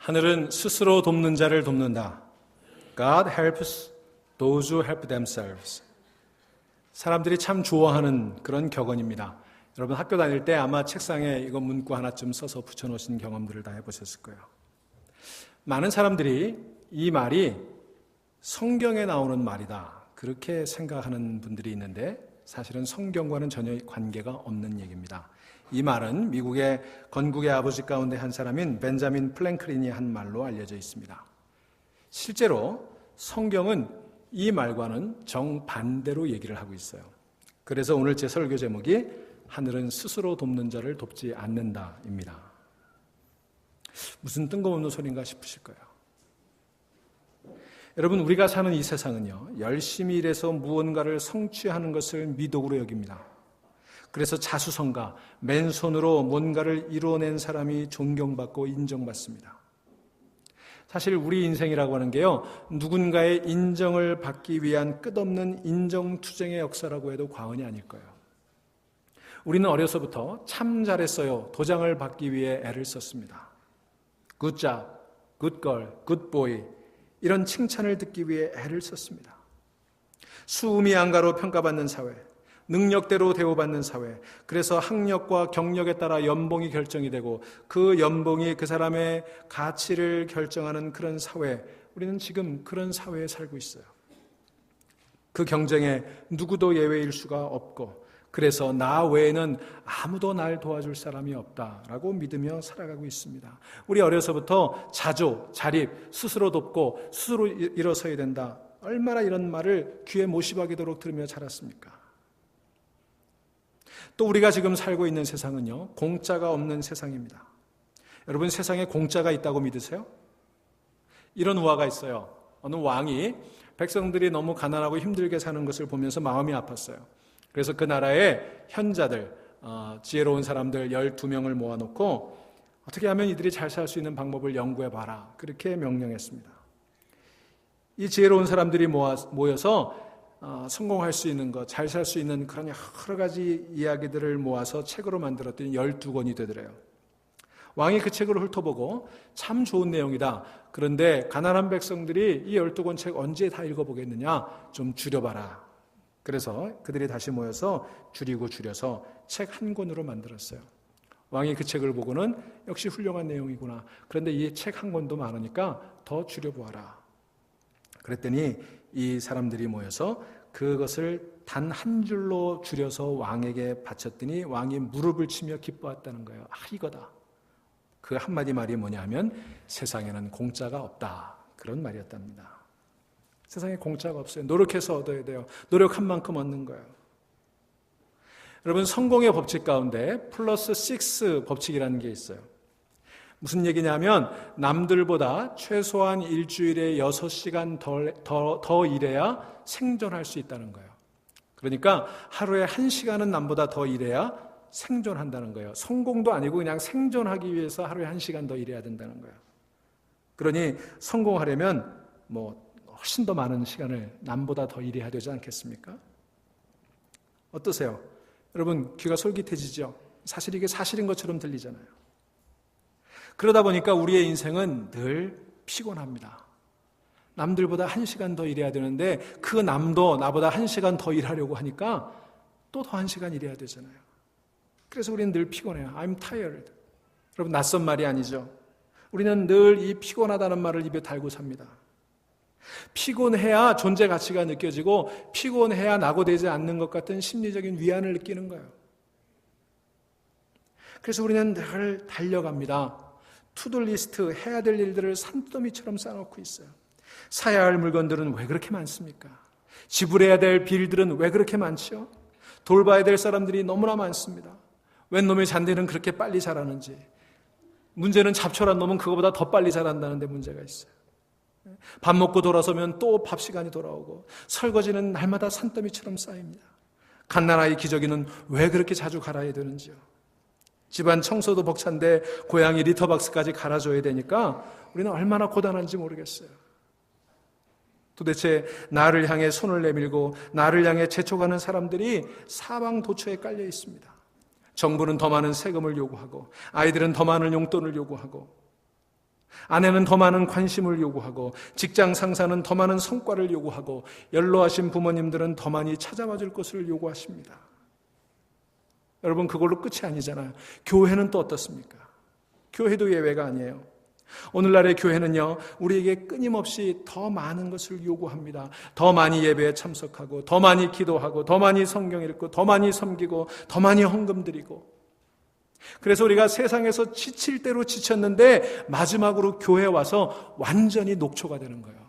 하늘은 스스로 돕는 자를 돕는다. God helps those who help themselves. 사람들이 참 좋아하는 그런 격언입니다. 여러분 학교 다닐 때 아마 책상에 이거 문구 하나쯤 써서 붙여놓으신 경험들을 다 해보셨을 거예요. 많은 사람들이 이 말이 성경에 나오는 말이다 그렇게 생각하는 분들이 있는데 사실은 성경과는 전혀 관계가 없는 얘기입니다. 이 말은 미국의 건국의 아버지 가운데 한 사람인 벤자민 플랭클린이 한 말로 알려져 있습니다. 실제로 성경은 이 말과는 정반대로 얘기를 하고 있어요. 그래서 오늘 제 설교 제목이 하늘은 스스로 돕는 자를 돕지 않는다입니다. 무슨 뜬금없는 소린가 싶으실 거예요. 여러분 우리가 사는 이 세상은요 열심히 일해서 무언가를 성취하는 것을 미덕으로 여깁니다. 그래서 자수성가, 맨손으로 뭔가를 이루어낸 사람이 존경받고 인정받습니다. 사실 우리 인생이라고 하는 게요 누군가의 인정을 받기 위한 끝없는 인정투쟁의 역사라고 해도 과언이 아닐 거예요. 우리는 어려서부터 참 잘했어요 도장을 받기 위해 애를 썼습니다. Good job, good girl, good boy 이런 칭찬을 듣기 위해 애를 썼습니다. 수음이 안가로 평가받는 사회, 능력대로 대우받는 사회, 그래서 학력과 경력에 따라 연봉이 결정이 되고 그 연봉이 그 사람의 가치를 결정하는 그런 사회, 우리는 지금 그런 사회에 살고 있어요. 그 경쟁에 누구도 예외일 수가 없고 그래서 나 외에는 아무도 날 도와줄 사람이 없다라고 믿으며 살아가고 있습니다. 우리 어려서부터 자조, 자립, 스스로 돕고 스스로 일어서야 된다. 얼마나 이런 말을 귀에 못이 박이도록 들으며 자랐습니까? 또 우리가 지금 살고 있는 세상은요 공짜가 없는 세상입니다. 여러분 세상에 공짜가 있다고 믿으세요? 이런 우화가 있어요. 어느 왕이 백성들이 너무 가난하고 힘들게 사는 것을 보면서 마음이 아팠어요. 그래서 그 나라의 현자들, 지혜로운 사람들 12명을 모아놓고 어떻게 하면 이들이 잘 살 수 있는 방법을 연구해봐라 그렇게 명령했습니다. 이 지혜로운 사람들이 모여서 성공할 수 있는 것, 잘 살 수 있는 그런 여러 가지 이야기들을 모아서 책으로 만들었더니 12권이 되더래요. 왕이 그 책을 훑어보고 참 좋은 내용이다. 그런데 가난한 백성들이 이 12권 책 언제 다 읽어보겠느냐? 좀 줄여봐라. 그래서 그들이 다시 모여서 줄여서 책 한 권으로 만들었어요. 왕이 그 책을 보고는 역시 훌륭한 내용이구나. 그런데 이 책 한 권도 많으니까 더 줄여보아라. 그랬더니 이 사람들이 모여서 그것을 단 한 줄로 줄여서 왕에게 바쳤더니 왕이 무릎을 치며 기뻐했다는 거예요. 이거다. 그 한마디 말이 뭐냐면 세상에는 공짜가 없다. 그런 말이었답니다. 세상에 공짜가 없어요. 노력해서 얻어야 돼요. 노력한 만큼 얻는 거예요. 여러분 성공의 법칙 가운데 플러스 6 법칙이라는 게 있어요. 무슨 얘기냐면 남들보다 최소한 일주일에 6시간 더 일해야 생존할 수 있다는 거예요. 그러니까 하루에 1시간은 남보다 더 일해야 생존한다는 거예요. 성공도 아니고 그냥 생존하기 위해서 하루에 1시간 더 일해야 된다는 거예요. 그러니 성공하려면 훨씬 더 많은 시간을 남보다 더 일해야 되지 않겠습니까? 어떠세요? 여러분 귀가 솔깃해지죠? 사실 이게 사실인 것처럼 들리잖아요. 그러다 보니까 우리의 인생은 늘 피곤합니다. 남들보다 1시간 더 일해야 되는데 그 남도 나보다 1시간 더 일하려고 하니까 또 더 1시간 일해야 되잖아요. 그래서 우리는 늘 피곤해요. I'm tired. 여러분 낯선 말이 아니죠. 우리는 늘 이 피곤하다는 말을 입에 달고 삽니다. 피곤해야 존재 가치가 느껴지고 피곤해야 낙오되지 않는 것 같은 심리적인 위안을 느끼는 거예요. 그래서 우리는 늘 달려갑니다. 투두리스트 해야 될 일들을 산더미처럼 쌓아놓고 있어요. 사야 할 물건들은 왜 그렇게 많습니까? 지불해야 될 빌들은 왜 그렇게 많죠? 돌봐야 될 사람들이 너무나 많습니다. 웬 놈의 잔디는 그렇게 빨리 자라는지. 문제는 잡초란 놈은 그거보다 더 빨리 자란다는 데 문제가 있어요. 밥 먹고 돌아서면 또 밥 시간이 돌아오고 설거지는 날마다 산더미처럼 쌓입니다. 갓난아이 기저귀는 왜 그렇게 자주 갈아야 되는지요. 집안 청소도 벅찬데 고양이 리터박스까지 갈아줘야 되니까 우리는 얼마나 고단한지 모르겠어요. 도대체 나를 향해 손을 내밀고 나를 향해 재촉하는 사람들이 사방 도처에 깔려 있습니다. 정부는 더 많은 세금을 요구하고 아이들은 더 많은 용돈을 요구하고 아내는 더 많은 관심을 요구하고 직장 상사는 더 많은 성과를 요구하고 연로하신 부모님들은 더 많이 찾아와 줄 것을 요구하십니다. 여러분, 그걸로 끝이 아니잖아요. 교회는 또 어떻습니까? 교회도 예외가 아니에요. 오늘날의 교회는요, 우리에게 끊임없이 더 많은 것을 요구합니다. 더 많이 예배에 참석하고, 더 많이 기도하고, 더 많이 성경 읽고, 더 많이 섬기고, 더 많이 헌금 드리고. 그래서 우리가 세상에서 지칠 대로 지쳤는데 마지막으로 교회에 와서 완전히 녹초가 되는 거예요.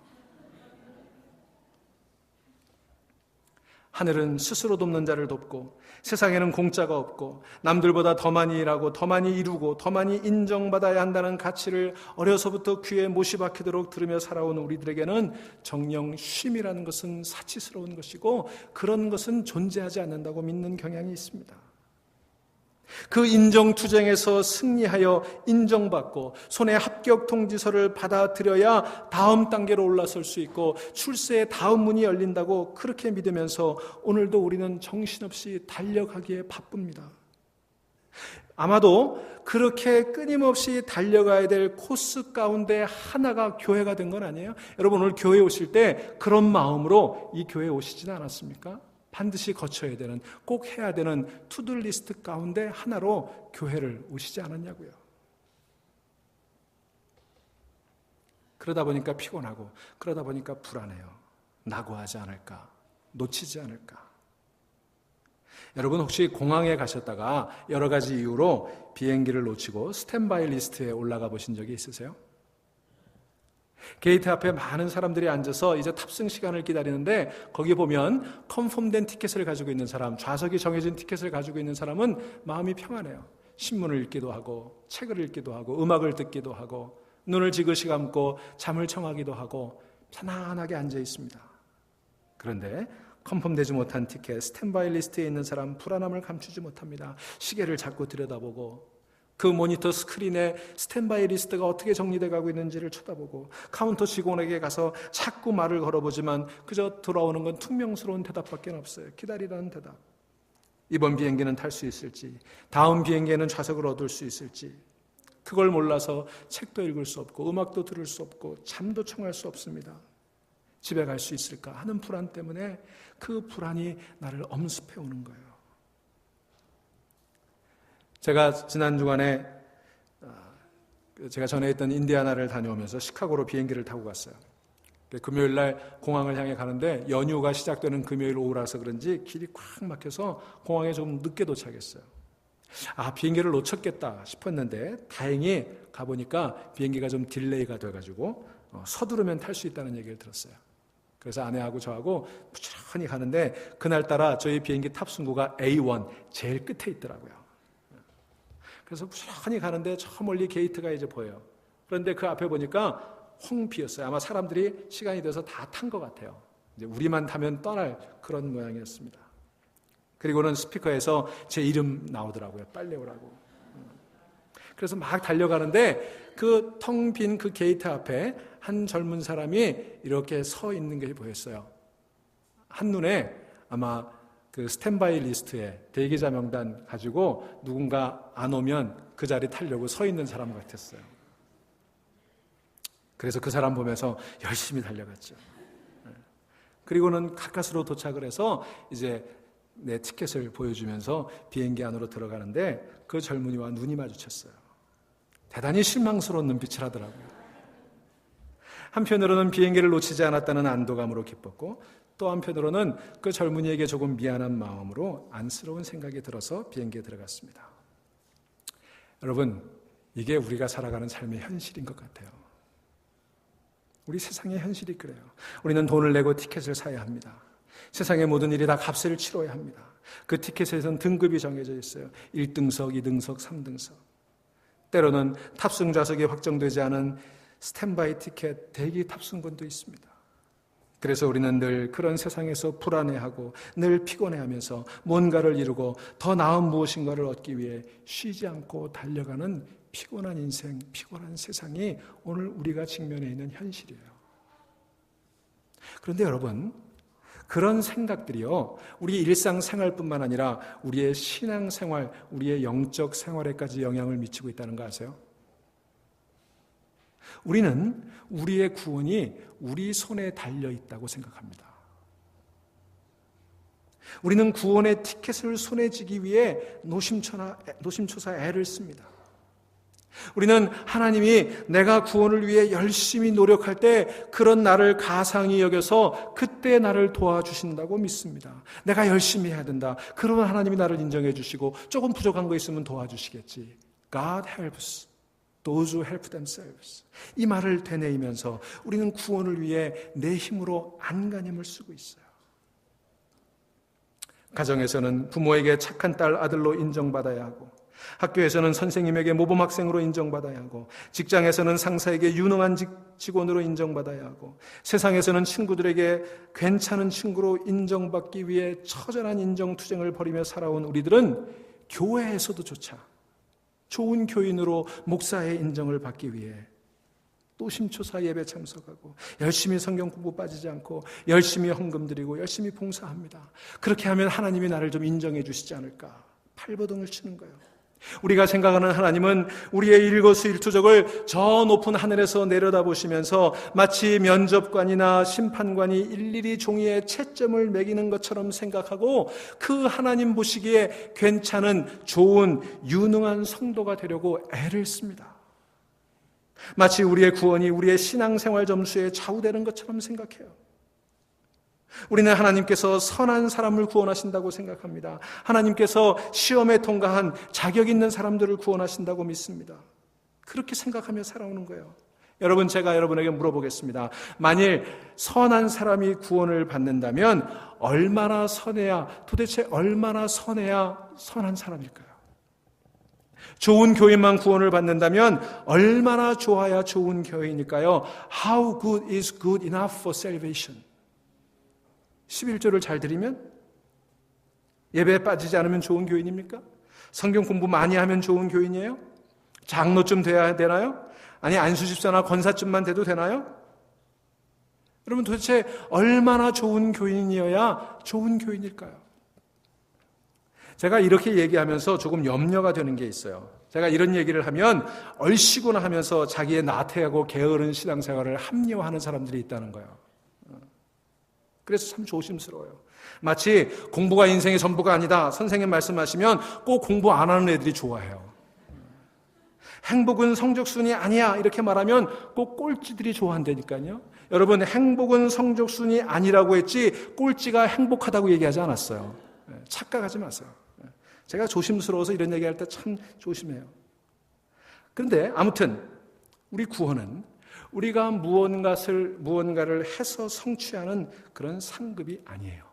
하늘은 스스로 돕는 자를 돕고, 세상에는 공짜가 없고, 남들보다 더 많이 일하고 더 많이 이루고 더 많이 인정받아야 한다는 가치를 어려서부터 귀에 못이 박히도록 들으며 살아온 우리들에게는 정령 쉼이라는 것은 사치스러운 것이고, 그런 것은 존재하지 않는다고 믿는 경향이 있습니다. 그 인정투쟁에서 승리하여 인정받고 손에 합격 통지서를 받아들여야 다음 단계로 올라설 수 있고 출세의 다음 문이 열린다고 그렇게 믿으면서 오늘도 우리는 정신없이 달려가기에 바쁩니다. 아마도 그렇게 끊임없이 달려가야 될 코스 가운데 하나가 교회가 된 건 아니에요? 여러분, 오늘 교회에 오실 때 그런 마음으로 이 교회에 오시지는 않았습니까? 반드시 거쳐야 되는, 꼭 해야 되는 투두리스트 가운데 하나로 교회를 오시지 않았냐고요. 그러다 보니까 피곤하고, 그러다 보니까 불안해요. 낙오하지 않을까, 놓치지 않을까. 여러분, 혹시 공항에 가셨다가 여러 가지 이유로 비행기를 놓치고 스탠바이 리스트에 올라가 보신 적이 있으세요? 게이트 앞에 많은 사람들이 앉아서 이제 탑승 시간을 기다리는데, 거기 보면 컨펌된 티켓을 가지고 있는 사람, 좌석이 정해진 티켓을 가지고 있는 사람은 마음이 평안해요. 신문을 읽기도 하고 책을 읽기도 하고 음악을 듣기도 하고 눈을 지그시 감고 잠을 청하기도 하고 편안하게 앉아 있습니다. 그런데 컨펌되지 못한 티켓, 스탠바이 리스트에 있는 사람, 불안함을 감추지 못합니다. 시계를 자꾸 들여다보고 그 모니터 스크린에 스탠바이 리스트가 어떻게 정리돼 가고 있는지를 쳐다보고 카운터 직원에게 가서 자꾸 말을 걸어보지만 그저 돌아오는 건 퉁명스러운 대답밖에 없어요. 기다리라는 대답. 이번 비행기는 탈 수 있을지, 다음 비행기에는 좌석을 얻을 수 있을지, 그걸 몰라서 책도 읽을 수 없고 음악도 들을 수 없고 잠도 청할 수 없습니다. 집에 갈 수 있을까 하는 불안 때문에 그 불안이 나를 엄습해 오는 거예요. 제가 지난 주간에 제가 전에 있던 인디애나를 다녀오면서 시카고로 비행기를 타고 갔어요. 금요일 날 공항을 향해 가는데 연휴가 시작되는 금요일 오후라서 그런지 길이 꽉 막혀서 공항에 좀 늦게 도착했어요. 비행기를 놓쳤겠다 싶었는데 다행히 가보니까 비행기가 좀 딜레이가 돼가지고 서두르면 탈 수 있다는 얘기를 들었어요. 그래서 아내하고 저하고 부지런히 가는데 그날따라 저희 비행기 탑승구가 A1 제일 끝에 있더라고요. 그래서 부지런히 가는데 저 멀리 게이트가 이제 보여요. 그런데 그 앞에 보니까 텅 비었어요. 아마 사람들이 시간이 돼서 다 탄 것 같아요. 이제 우리만 타면 떠날 그런 모양이었습니다. 그리고는 스피커에서 제 이름 나오더라고요. 빨리 오라고. 그래서 막 달려가는데 그 텅 빈 그 게이트 앞에 한 젊은 사람이 이렇게 서 있는 게 보였어요. 한눈에 아마 그 스탠바이 리스트에 대기자 명단 가지고 누군가 안 오면 그 자리 타려고 서 있는 사람 같았어요. 그래서 그 사람 보면서 열심히 달려갔죠. 그리고는 가까스로 도착을 해서 이제 내 티켓을 보여주면서 비행기 안으로 들어가는데 그 젊은이와 눈이 마주쳤어요. 대단히 실망스러운 눈빛을 하더라고요. 한편으로는 비행기를 놓치지 않았다는 안도감으로 기뻤고 또 한편으로는 그 젊은이에게 조금 미안한 마음으로 안쓰러운 생각이 들어서 비행기에 들어갔습니다. 여러분, 이게 우리가 살아가는 삶의 현실인 것 같아요. 우리 세상의 현실이 그래요. 우리는 돈을 내고 티켓을 사야 합니다. 세상의 모든 일이 다 값을 치러야 합니다. 그 티켓에서는 등급이 정해져 있어요. 1등석, 2등석, 3등석. 때로는 탑승 좌석이 확정되지 않은 스탠바이 티켓 대기 탑승권도 있습니다. 그래서 우리는 늘 그런 세상에서 불안해하고 늘 피곤해하면서 뭔가를 이루고 더 나은 무엇인가를 얻기 위해 쉬지 않고 달려가는 피곤한 인생, 피곤한 세상이 오늘 우리가 직면해 있는 현실이에요. 그런데 여러분, 그런 생각들이요, 우리 일상생활뿐만 아니라 우리의 신앙생활, 우리의 영적 생활에까지 영향을 미치고 있다는 거 아세요? 우리는 우리의 구원이 우리 손에 달려 있다고 생각합니다. 우리는 구원의 티켓을 손에 쥐기 위해 노심초사 애를 씁니다. 우리는 하나님이 내가 구원을 위해 열심히 노력할 때 그런 나를 가상히 여겨서 그때 나를 도와주신다고 믿습니다. 내가 열심히 해야 된다. 그러면 하나님이 나를 인정해 주시고 조금 부족한 거 있으면 도와주시겠지. God helps those who help themselves. 이 말을 되뇌이면서 우리는 구원을 위해 내 힘으로 안간힘을 쓰고 있어요. 가정에서는 부모에게 착한 딸, 아들로 인정받아야 하고, 학교에서는 선생님에게 모범 학생으로 인정받아야 하고, 직장에서는 상사에게 유능한 직원으로 인정받아야 하고, 세상에서는 친구들에게 괜찮은 친구로 인정받기 위해 처절한 인정투쟁을 벌이며 살아온 우리들은 교회에서도조차 좋은 교인으로 목사의 인정을 받기 위해 노심초사 예배 참석하고 열심히 성경 공부 빠지지 않고 열심히 헌금 드리고 열심히 봉사합니다. 그렇게 하면 하나님이 나를 좀 인정해 주시지 않을까 팔버둥을 치는 거예요. 우리가 생각하는 하나님은 우리의 일거수일투족을 저 높은 하늘에서 내려다보시면서 마치 면접관이나 심판관이 일일이 종이에 채점을 매기는 것처럼 생각하고 그 하나님 보시기에 괜찮은 좋은 유능한 성도가 되려고 애를 씁니다. 마치 우리의 구원이 우리의 신앙생활 점수에 좌우되는 것처럼 생각해요. 우리는 하나님께서 선한 사람을 구원하신다고 생각합니다. 하나님께서 시험에 통과한 자격 있는 사람들을 구원하신다고 믿습니다. 그렇게 생각하며 살아오는 거예요. 여러분, 제가 여러분에게 물어보겠습니다. 만일 선한 사람이 구원을 받는다면 도대체 얼마나 선해야 선한 사람일까요? 좋은 교인만 구원을 받는다면 얼마나 좋아야 좋은 교인일까요? How good is good enough for salvation? 11조를 잘 드리면? 예배에 빠지지 않으면 좋은 교인입니까? 성경 공부 많이 하면 좋은 교인이에요? 장로쯤 돼야 되나요? 아니 안수집사나 권사쯤만 돼도 되나요? 여러분, 도대체 얼마나 좋은 교인이어야 좋은 교인일까요? 제가 이렇게 얘기하면서 조금 염려가 되는 게 있어요. 제가 이런 얘기를 하면 얼씨구나 하면서 자기의 나태하고 게으른 신앙생활을 합리화하는 사람들이 있다는 거예요. 그래서 참 조심스러워요. 마치 공부가 인생의 전부가 아니다. 선생님 말씀하시면 꼭 공부 안 하는 애들이 좋아해요. 행복은 성적순이 아니야. 이렇게 말하면 꼭 꼴찌들이 좋아한다니까요. 여러분, 행복은 성적순이 아니라고 했지 꼴찌가 행복하다고 얘기하지 않았어요. 착각하지 마세요. 제가 조심스러워서 이런 얘기할 때 참 조심해요. 그런데 아무튼 우리 구원은 우리가 무언가를 해서 성취하는 그런 상급이 아니에요.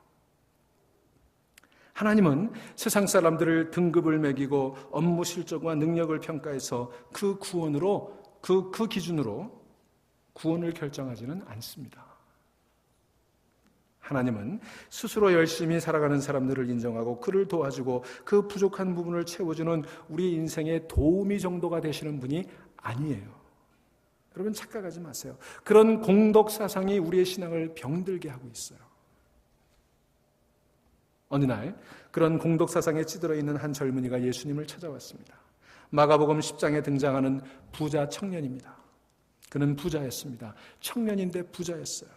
하나님은 세상 사람들을 등급을 매기고 업무 실적과 능력을 평가해서 그 기준으로 구원을 결정하지는 않습니다. 하나님은 스스로 열심히 살아가는 사람들을 인정하고 그를 도와주고 그 부족한 부분을 채워주는 우리 인생의 도우미 정도가 되시는 분이 아니에요. 여러분, 착각하지 마세요. 그런 공덕 사상이 우리의 신앙을 병들게 하고 있어요. 어느 날 그런 공덕 사상에 찌들어 있는 한 젊은이가 예수님을 찾아왔습니다. 마가복음 10장에 등장하는 부자 청년입니다. 그는 부자였습니다. 청년인데 부자였어요.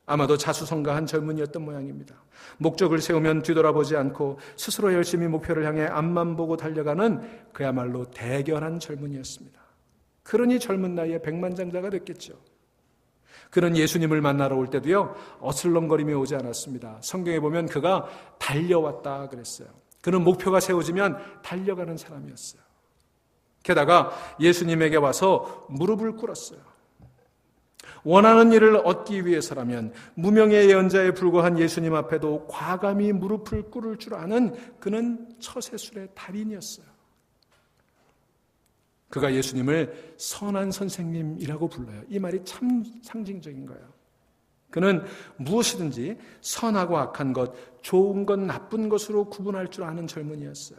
아마도 자수성가한 젊은이였던 모양입니다. 목적을 세우면 뒤돌아보지 않고 스스로 열심히 목표를 향해 앞만 보고 달려가는 그야말로 대견한 젊은이였습니다. 그러니 젊은 나이에 백만장자가 됐겠죠. 그는 예수님을 만나러 올 때도요, 어슬렁거리며 오지 않았습니다. 성경에 보면 그가 달려왔다 그랬어요. 그는 목표가 세워지면 달려가는 사람이었어요. 게다가 예수님에게 와서 무릎을 꿇었어요. 원하는 일을 얻기 위해서라면 무명의 예언자에 불과한 예수님 앞에도 과감히 무릎을 꿇을 줄 아는 그는 처세술의 달인이었어요. 그가 예수님을 선한 선생님이라고 불러요. 이 말이 참 상징적인 거예요. 그는 무엇이든지 선하고 악한 것, 좋은 것, 나쁜 것으로 구분할 줄 아는 젊은이였어요.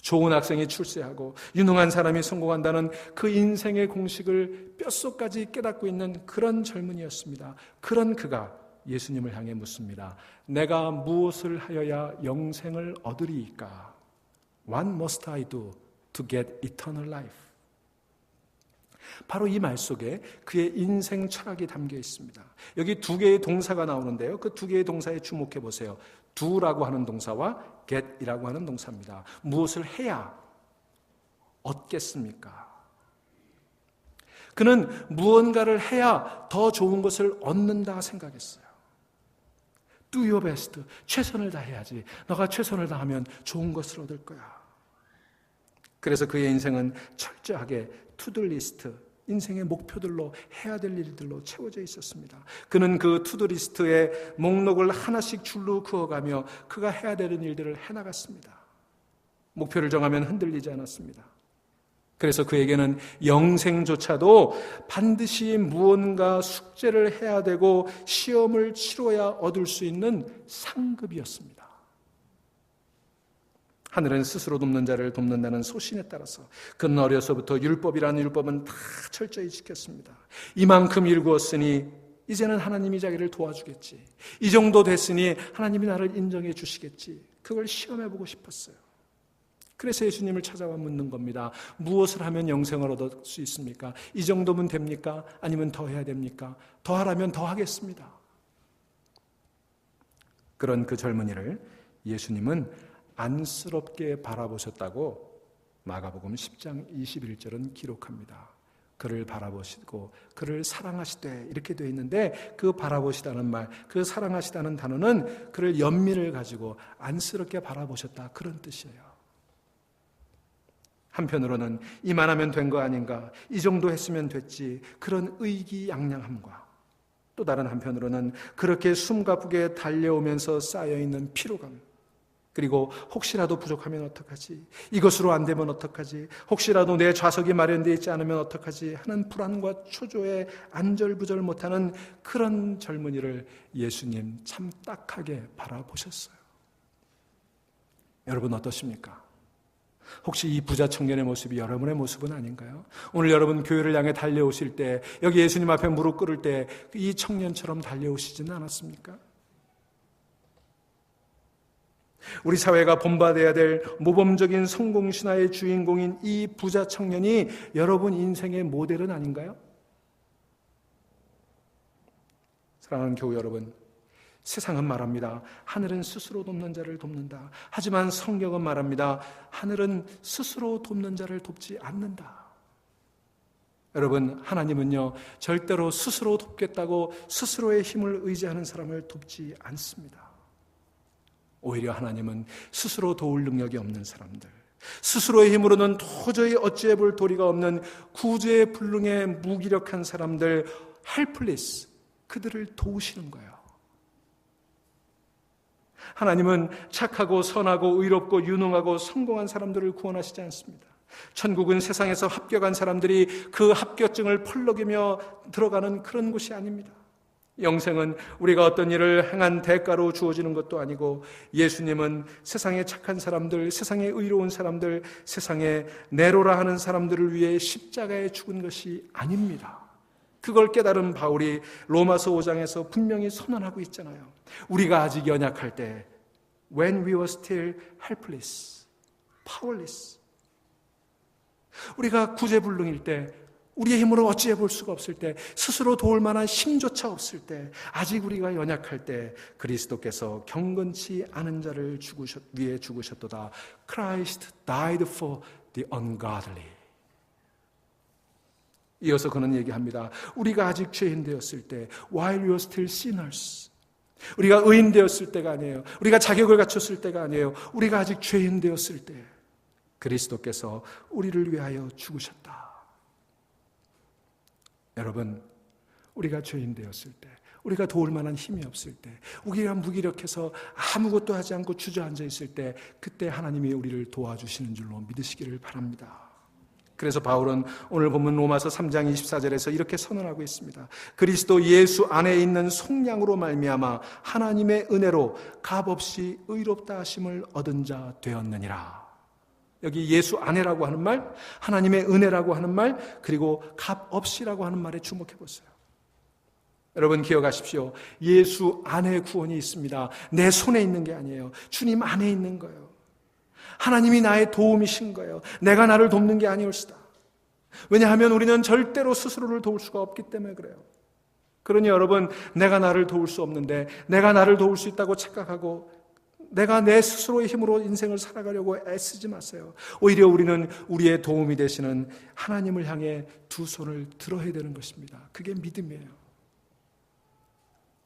좋은 학생이 출세하고 유능한 사람이 성공한다는 그 인생의 공식을 뼛속까지 깨닫고 있는 그런 젊은이였습니다. 그런 그가 예수님을 향해 묻습니다. 내가 무엇을 하여야 영생을 얻으리이까? What must I do to get eternal life? 바로 이 말 속에 그의 인생 철학이 담겨 있습니다. 여기 두 개의 동사가 나오는데요. 그 두 개의 동사에 주목해 보세요. do라고 하는 동사와 get이라고 하는 동사입니다. 무엇을 해야 얻겠습니까? 그는 무언가를 해야 더 좋은 것을 얻는다 생각했어요. Do your best. 최선을 다해야지. 너가 최선을 다하면 좋은 것을 얻을 거야. 그래서 그의 인생은 철저하게 투두 리스트, 인생의 목표들로 해야 될 일들로 채워져 있었습니다. 그는 그 투두 리스트의 목록을 하나씩 줄로 그어가며 그가 해야 되는 일들을 해나갔습니다. 목표를 정하면 흔들리지 않았습니다. 그래서 그에게는 영생조차도 반드시 무언가 숙제를 해야 되고 시험을 치러야 얻을 수 있는 상급이었습니다. 하늘은 스스로 돕는 자를 돕는다는 소신에 따라서 그는 어려서부터 율법이라는 율법은 다 철저히 지켰습니다. 이만큼 일구었으니 이제는 하나님이 자기를 도와주겠지. 이 정도 됐으니 하나님이 나를 인정해 주시겠지. 그걸 시험해보고 싶었어요. 그래서 예수님을 찾아와 묻는 겁니다. 무엇을 하면 영생을 얻을 수 있습니까? 이 정도면 됩니까? 아니면 더 해야 됩니까? 더 하라면 더 하겠습니다. 그런 그 젊은이를 예수님은 안쓰럽게 바라보셨다고 마가복음 10장 21절은 기록합니다. 그를 바라보시고 그를 사랑하시되 이렇게 되어 있는데 그 바라보시다는 말, 그 사랑하시다는 단어는 그를 연민을 가지고 안쓰럽게 바라보셨다 그런 뜻이에요. 한편으로는 이만하면 된 거 아닌가, 이 정도 했으면 됐지, 그런 의기양양함과 또 다른 한편으로는 그렇게 숨가쁘게 달려오면서 쌓여있는 피로감, 그리고 혹시라도 부족하면 어떡하지, 이것으로 안 되면 어떡하지, 혹시라도 내 좌석이 마련되어 있지 않으면 어떡하지 하는 불안과 초조에 안절부절 못하는 그런 젊은이를 예수님 참 딱하게 바라보셨어요. 여러분 어떠십니까? 혹시 이 부자 청년의 모습이 여러분의 모습은 아닌가요? 오늘 여러분 교회를 향해 달려오실 때, 여기 예수님 앞에 무릎 꿇을 때 이 청년처럼 달려오시지는 않았습니까? 우리 사회가 본받아야 될 모범적인 성공신화의 주인공인 이 부자 청년이 여러분 인생의 모델은 아닌가요? 사랑하는 교우 여러분, 세상은 말합니다. 하늘은 스스로 돕는 자를 돕는다. 하지만 성경은 말합니다. 하늘은 스스로 돕는 자를 돕지 않는다. 여러분, 하나님은요, 절대로 스스로 돕겠다고 스스로의 힘을 의지하는 사람을 돕지 않습니다. 오히려 하나님은 스스로 도울 능력이 없는 사람들, 스스로의 힘으로는 도저히 어찌해 볼 도리가 없는 구제의 불능에 무기력한 사람들, helpless, 그들을 도우시는 거예요. 하나님은 착하고 선하고 의롭고 유능하고 성공한 사람들을 구원하시지 않습니다. 천국은 세상에서 합격한 사람들이 그 합격증을 펄럭이며 들어가는 그런 곳이 아닙니다. 영생은 우리가 어떤 일을 행한 대가로 주어지는 것도 아니고, 예수님은 세상에 착한 사람들, 세상에 의로운 사람들, 세상에 내로라 하는 사람들을 위해 십자가에 죽은 것이 아닙니다. 그걸 깨달은 바울이 로마서 5장에서 분명히 선언하고 있잖아요. 우리가 아직 연약할 때, when we were still helpless, powerless, 우리가 구제불능일 때, 우리의 힘으로 어찌해 볼 수가 없을 때, 스스로 도울 만한 힘조차 없을 때, 아직 우리가 연약할 때 그리스도께서 경건치 않은 자를 위해 죽으셨도다. Christ died for the ungodly. 이어서 그는 얘기합니다. 우리가 아직 죄인 되었을 때, while we were still sinners, 우리가 의인 되었을 때가 아니에요. 우리가 자격을 갖췄을 때가 아니에요. 우리가 아직 죄인 되었을 때 그리스도께서 우리를 위하여 죽으셨다. 여러분, 우리가 죄인 되었을 때, 우리가 도울 만한 힘이 없을 때, 우리가 무기력해서 아무것도 하지 않고 주저앉아 있을 때, 그때 하나님이 우리를 도와주시는 줄로 믿으시기를 바랍니다. 그래서 바울은 오늘 본문 로마서 3장 24절에서 이렇게 선언하고 있습니다. 그리스도 예수 안에 있는 속량으로 말미암아 하나님의 은혜로 값없이 의롭다 하심을 얻은 자 되었느니라. 여기 예수 안에라고 하는 말, 하나님의 은혜라고 하는 말, 그리고 값없이라고 하는 말에 주목해 보세요. 여러분 기억하십시오. 예수 안에 구원이 있습니다. 내 손에 있는 게 아니에요. 주님 안에 있는 거예요. 하나님이 나의 도움이신 거예요. 내가 나를 돕는 게 아니올시다. 왜냐하면 우리는 절대로 스스로를 도울 수가 없기 때문에 그래요. 그러니 여러분, 내가 나를 도울 수 없는데 내가 나를 도울 수 있다고 착각하고 내가 내 스스로의 힘으로 인생을 살아가려고 애쓰지 마세요. 오히려 우리는 우리의 도움이 되시는 하나님을 향해 두 손을 들어야 되는 것입니다. 그게 믿음이에요.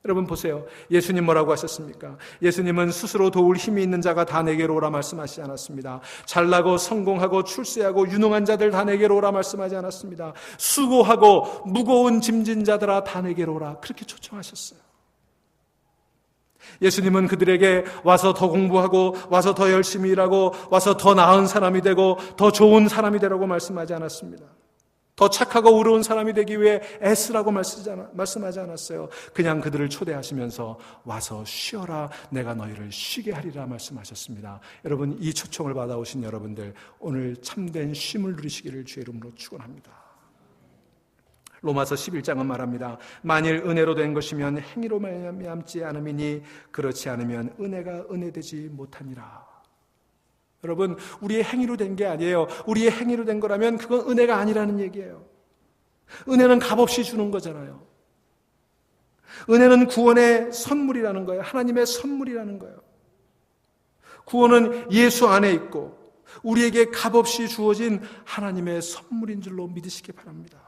여러분 보세요. 예수님 뭐라고 하셨습니까? 예수님은 스스로 도울 힘이 있는 자가 다 내게로 오라 말씀하시지 않았습니다. 잘나고 성공하고 출세하고 유능한 자들 다 내게로 오라 말씀하지 않았습니다. 수고하고 무거운 짐진 자들아 다 내게로 오라, 그렇게 초청하셨어요. 예수님은 그들에게 와서 더 공부하고 와서 더 열심히 일하고 와서 더 나은 사람이 되고 더 좋은 사람이 되라고 말씀하지 않았습니다. 더 착하고 의로운 사람이 되기 위해 애쓰라고 말씀하지 않았어요. 그냥 그들을 초대하시면서 와서 쉬어라, 내가 너희를 쉬게 하리라 말씀하셨습니다. 여러분, 이 초청을 받아오신 여러분들, 오늘 참된 쉼을 누리시기를 주의 이름으로 축원합니다. 로마서 11장은 말합니다. 만일 은혜로 된 것이면 행위로 말미암지 않음이니 그렇지 않으면 은혜가 은혜되지 못하니라. 여러분, 우리의 행위로 된 게 아니에요. 우리의 행위로 된 거라면 그건 은혜가 아니라는 얘기예요. 은혜는 값없이 주는 거잖아요. 은혜는 구원의 선물이라는 거예요. 하나님의 선물이라는 거예요. 구원은 예수 안에 있고 우리에게 값없이 주어진 하나님의 선물인 줄로 믿으시기 바랍니다.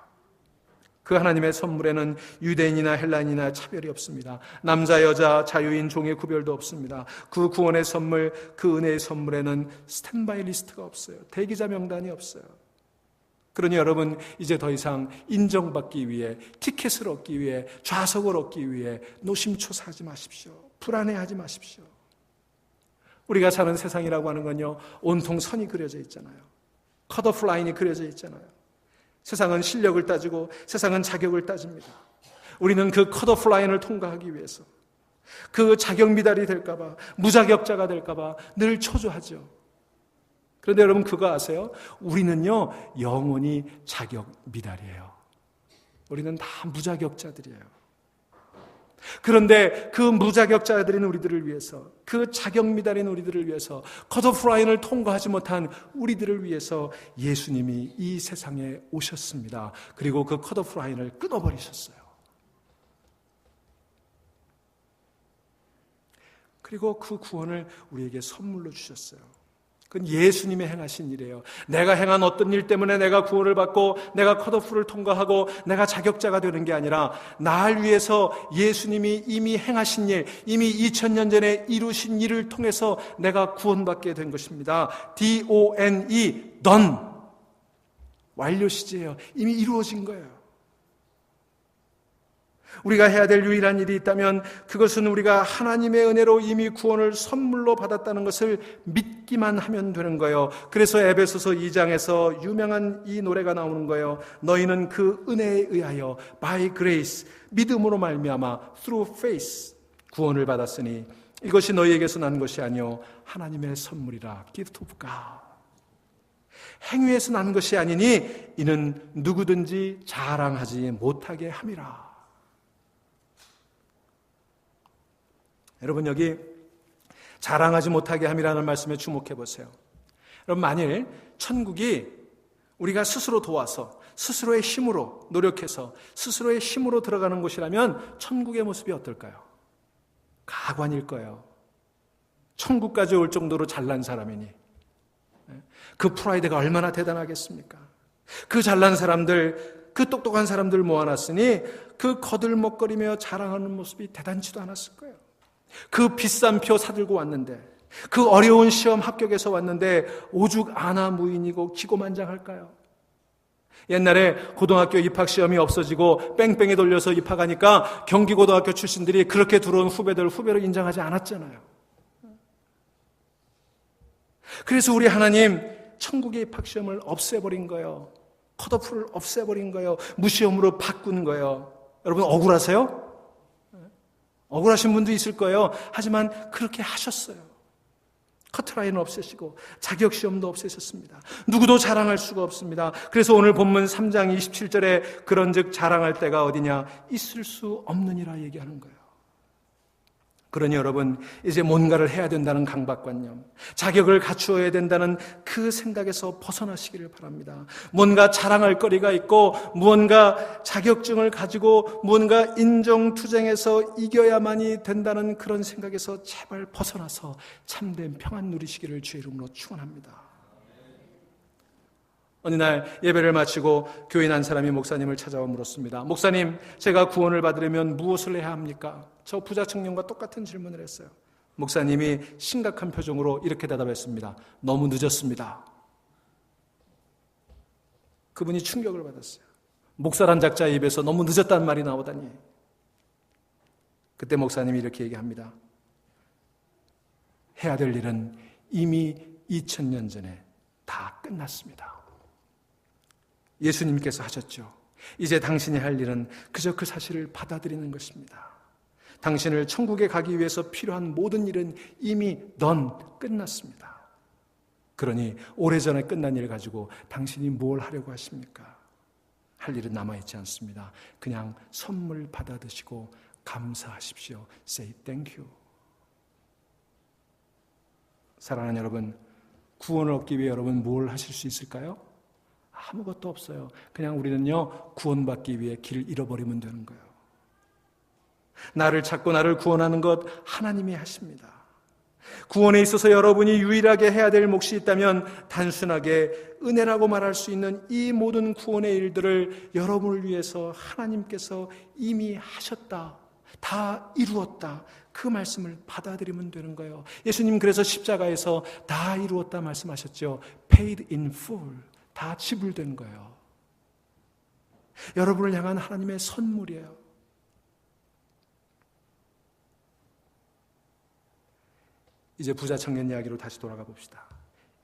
그 하나님의 선물에는 유대인이나 헬라인이나 차별이 없습니다. 남자, 여자, 자유인, 종의 구별도 없습니다. 그 구원의 선물, 그 은혜의 선물에는 스탠바이 리스트가 없어요. 대기자 명단이 없어요. 그러니 여러분, 이제 더 이상 인정받기 위해, 티켓을 얻기 위해, 좌석을 얻기 위해 노심초사하지 마십시오. 불안해하지 마십시오. 우리가 사는 세상이라고 하는 건요, 온통 선이 그려져 있잖아요. 컷오프 라인이 그려져 있잖아요. 세상은 실력을 따지고 세상은 자격을 따집니다. 우리는 그 컷오프 라인을 통과하기 위해서, 그 자격 미달이 될까봐, 무자격자가 될까봐 늘 초조하죠. 그런데 여러분 그거 아세요? 우리는요 영원히 자격 미달이에요. 우리는 다 무자격자들이에요. 그런데 그 무자격자들인 우리들을 위해서, 그 자격 미달인 우리들을 위해서, 컷오프 라인을 통과하지 못한 우리들을 위해서 예수님이 이 세상에 오셨습니다. 그리고 그 컷오프 라인을 끊어버리셨어요. 그리고 그 구원을 우리에게 선물로 주셨어요. 그건 예수님이 행하신 일이에요. 내가 행한 어떤 일 때문에 내가 구원을 받고 내가 컷오프를 통과하고 내가 자격자가 되는 게 아니라 나를 위해서 예수님이 이미 행하신 일, 이미 2000년 전에 이루신 일을 통해서 내가 구원받게 된 것입니다. D-O-N-E, done. 완료 시제예요. 이미 이루어진 거예요. 우리가 해야 될 유일한 일이 있다면 그것은 우리가 하나님의 은혜로 이미 구원을 선물로 받았다는 것을 믿기만 하면 되는 거예요. 그래서 에베소서 2장에서 유명한 이 노래가 나오는 거예요. 너희는 그 은혜에 의하여 by grace, 믿음으로 말미암아 through faith 구원을 받았으니 이것이 너희에게서 난 것이 아니요 하나님의 선물이라. gift of God. 행위에서 난 것이 아니니 이는 누구든지 자랑하지 못하게 함이라. 여러분, 여기 자랑하지 못하게 함이라는 말씀에 주목해 보세요. 여러분, 만일 천국이 우리가 스스로 도와서 스스로의 힘으로 노력해서 스스로의 힘으로 들어가는 곳이라면 천국의 모습이 어떨까요? 가관일 거예요. 천국까지 올 정도로 잘난 사람이니 그 프라이드가 얼마나 대단하겠습니까? 그 잘난 사람들, 그 똑똑한 사람들 모아놨으니 그 거들먹거리며 자랑하는 모습이 대단치도 않았을 거예요. 그 비싼 표 사들고 왔는데, 그 어려운 시험 합격해서 왔는데 오죽 아나무인이고 기고만장할까요? 옛날에 고등학교 입학시험이 없어지고 뺑뺑이 돌려서 입학하니까 경기고등학교 출신들이 그렇게 들어온 후배로 인정하지 않았잖아요. 그래서 우리 하나님 천국의 입학시험을 없애버린 거예요. 컷오프를 없애버린 거예요. 무시험으로 바꾼 거예요. 여러분 억울하세요? 억울하신 분도 있을 거예요. 하지만 그렇게 하셨어요. 커트라인을 없애시고 자격시험도 없애셨습니다. 누구도 자랑할 수가 없습니다. 그래서 오늘 본문 3장 27절에 그런즉 자랑할 때가 어디냐? 있을 수 없느니라 얘기하는 거예요. 그러니 여러분, 이제 뭔가를 해야 된다는 강박관념, 자격을 갖추어야 된다는 그 생각에서 벗어나시기를 바랍니다. 뭔가 자랑할 거리가 있고 무언가 자격증을 가지고 무언가 인정투쟁에서 이겨야만이 된다는 그런 생각에서 제발 벗어나서 참된 평안 누리시기를 주의 이름으로 축원합니다. 어느 날 예배를 마치고 교인 한 사람이 목사님을 찾아와 물었습니다. 목사님, 제가 구원을 받으려면 무엇을 해야 합니까? 저 부자 청년과 똑같은 질문을 했어요. 목사님이 심각한 표정으로 이렇게 대답했습니다. 너무 늦었습니다. 그분이 충격을 받았어요. 목사란 작자의 입에서 너무 늦었다는 말이 나오다니. 그때 목사님이 이렇게 얘기합니다. 해야 될 일은 이미 2000년 전에 다 끝났습니다. 예수님께서 하셨죠. 이제 당신이 할 일은 그저 그 사실을 받아들이는 것입니다. 당신을 천국에 가기 위해서 필요한 모든 일은 이미 끝났습니다. 그러니 오래전에 끝난 일 가지고 당신이 뭘 하려고 하십니까? 할 일은 남아있지 않습니다. 그냥 선물 받아드시고 감사하십시오. Say thank you. 사랑하는 여러분, 구원을 얻기 위해 여러분 뭘 하실 수 있을까요? 아무것도 없어요. 그냥 우리는요, 구원받기 위해 길을 잃어버리면 되는 거예요. 나를 찾고 나를 구원하는 것 하나님이 하십니다. 구원에 있어서 여러분이 유일하게 해야 될 몫이 있다면 단순하게 은혜라고 말할 수 있는 이 모든 구원의 일들을 여러분을 위해서 하나님께서 이미 하셨다, 다 이루었다, 그 말씀을 받아들이면 되는 거예요. 예수님 그래서 십자가에서 다 이루었다 말씀하셨죠. Paid in full, 다 지불된 거예요. 여러분을 향한 하나님의 선물이에요. 이제 부자 청년 이야기로 다시 돌아가 봅시다.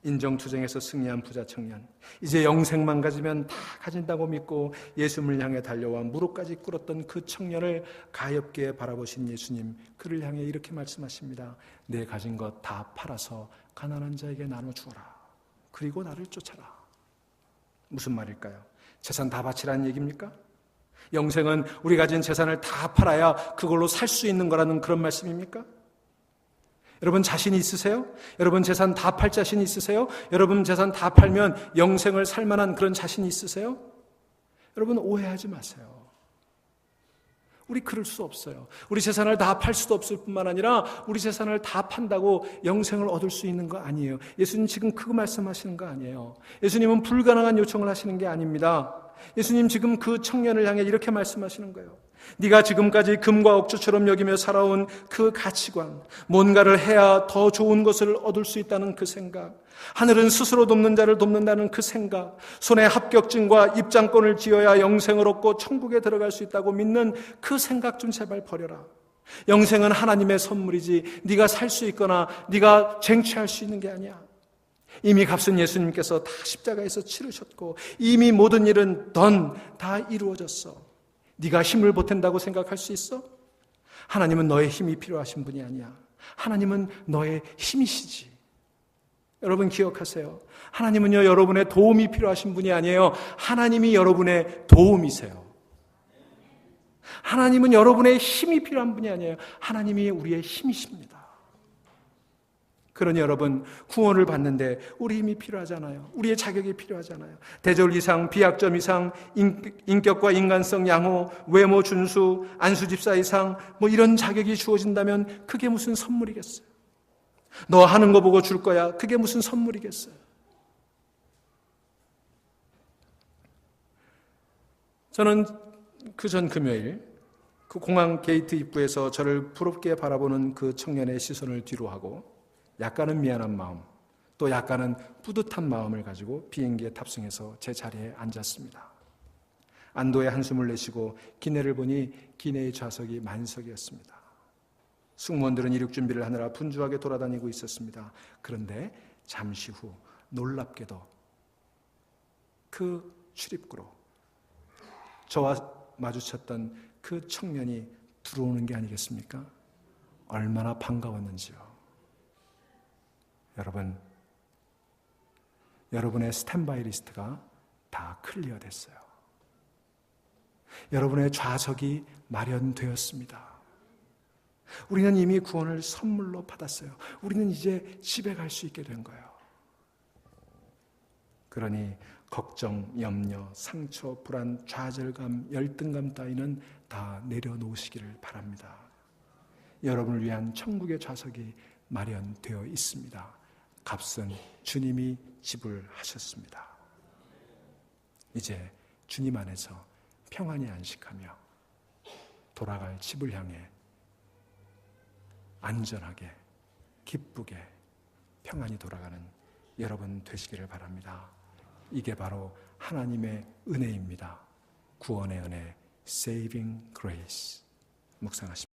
인정투쟁에서 승리한 부자 청년, 이제 영생만 가지면 다 가진다고 믿고 예수님을 향해 달려와 무릎까지 꿇었던 그 청년을 가엾게 바라보신 예수님, 그를 향해 이렇게 말씀하십니다. 내 가진 것 다 팔아서 가난한 자에게 나눠주어라. 그리고 나를 쫓아라. 무슨 말일까요? 재산 다 바치라는 얘기입니까? 영생은 우리 가진 재산을 다 팔아야 그걸로 살 수 있는 거라는 그런 말씀입니까? 여러분 자신 있으세요? 여러분 재산 다 팔 자신 있으세요? 여러분 재산 다 팔면 영생을 살 만한 그런 자신 있으세요? 여러분 오해하지 마세요. 우리 그럴 수 없어요. 우리 재산을 다 팔 수도 없을 뿐만 아니라 우리 재산을 다 판다고 영생을 얻을 수 있는 거 아니에요. 예수님 지금 그거 말씀하시는 거 아니에요. 예수님은 불가능한 요청을 하시는 게 아닙니다. 예수님 지금 그 청년을 향해 이렇게 말씀하시는 거예요. 네가 지금까지 금과 옥조처럼 여기며 살아온 그 가치관, 뭔가를 해야 더 좋은 것을 얻을 수 있다는 그 생각, 하늘은 스스로 돕는 자를 돕는다는 그 생각, 손에 합격증과 입장권을 쥐어야 영생을 얻고 천국에 들어갈 수 있다고 믿는 그 생각 좀 제발 버려라. 영생은 하나님의 선물이지 네가 살 수 있거나 네가 쟁취할 수 있는 게 아니야. 이미 값은 예수님께서 다 십자가에서 치르셨고 이미 모든 일은 다 이루어졌어. 네가 힘을 보탠다고 생각할 수 있어? 하나님은 너의 힘이 필요하신 분이 아니야. 하나님은 너의 힘이시지. 여러분 기억하세요. 하나님은요 여러분의 도움이 필요하신 분이 아니에요. 하나님이 여러분의 도움이세요. 하나님은 여러분의 힘이 필요한 분이 아니에요. 하나님이 우리의 힘이십니다. 그러니 여러분 구원을 받는데 우리 힘이 필요하잖아요. 우리의 자격이 필요하잖아요. 대졸 이상, 비학점 이상, 인격과 인간성 양호, 외모 준수, 안수집사 이상 이런 자격이 주어진다면 그게 무슨 선물이겠어요. 너 하는 거 보고 줄 거야. 그게 무슨 선물이겠어요. 저는 그 전 금요일 그 공항 게이트 입구에서 저를 부럽게 바라보는 그 청년의 시선을 뒤로 하고 약간은 미안한 마음, 또 약간은 뿌듯한 마음을 가지고 비행기에 탑승해서 제 자리에 앉았습니다. 안도의 한숨을 내쉬고 기내를 보니 기내의 좌석이 만석이었습니다. 승무원들은 이륙 준비를 하느라 분주하게 돌아다니고 있었습니다. 그런데 잠시 후 놀랍게도 그 출입구로 저와 마주쳤던 그 청년이 들어오는 게 아니겠습니까? 얼마나 반가웠는지요. 여러분, 여러분의 스탠바이 리스트가 다 클리어됐어요. 여러분의 좌석이 마련되었습니다. 우리는 이미 구원을 선물로 받았어요. 우리는 이제 집에 갈 수 있게 된 거예요. 그러니 걱정, 염려, 상처, 불안, 좌절감, 열등감 따위는 다 내려놓으시기를 바랍니다. 여러분을 위한 천국의 좌석이 마련되어 있습니다. 값은 주님이 지불하셨습니다. 이제 주님 안에서 평안히 안식하며 돌아갈 집을 향해 안전하게, 기쁘게, 평안히 돌아가는 여러분 되시기를 바랍니다. 이게 바로 하나님의 은혜입니다. 구원의 은혜, Saving Grace. 묵상하십시오.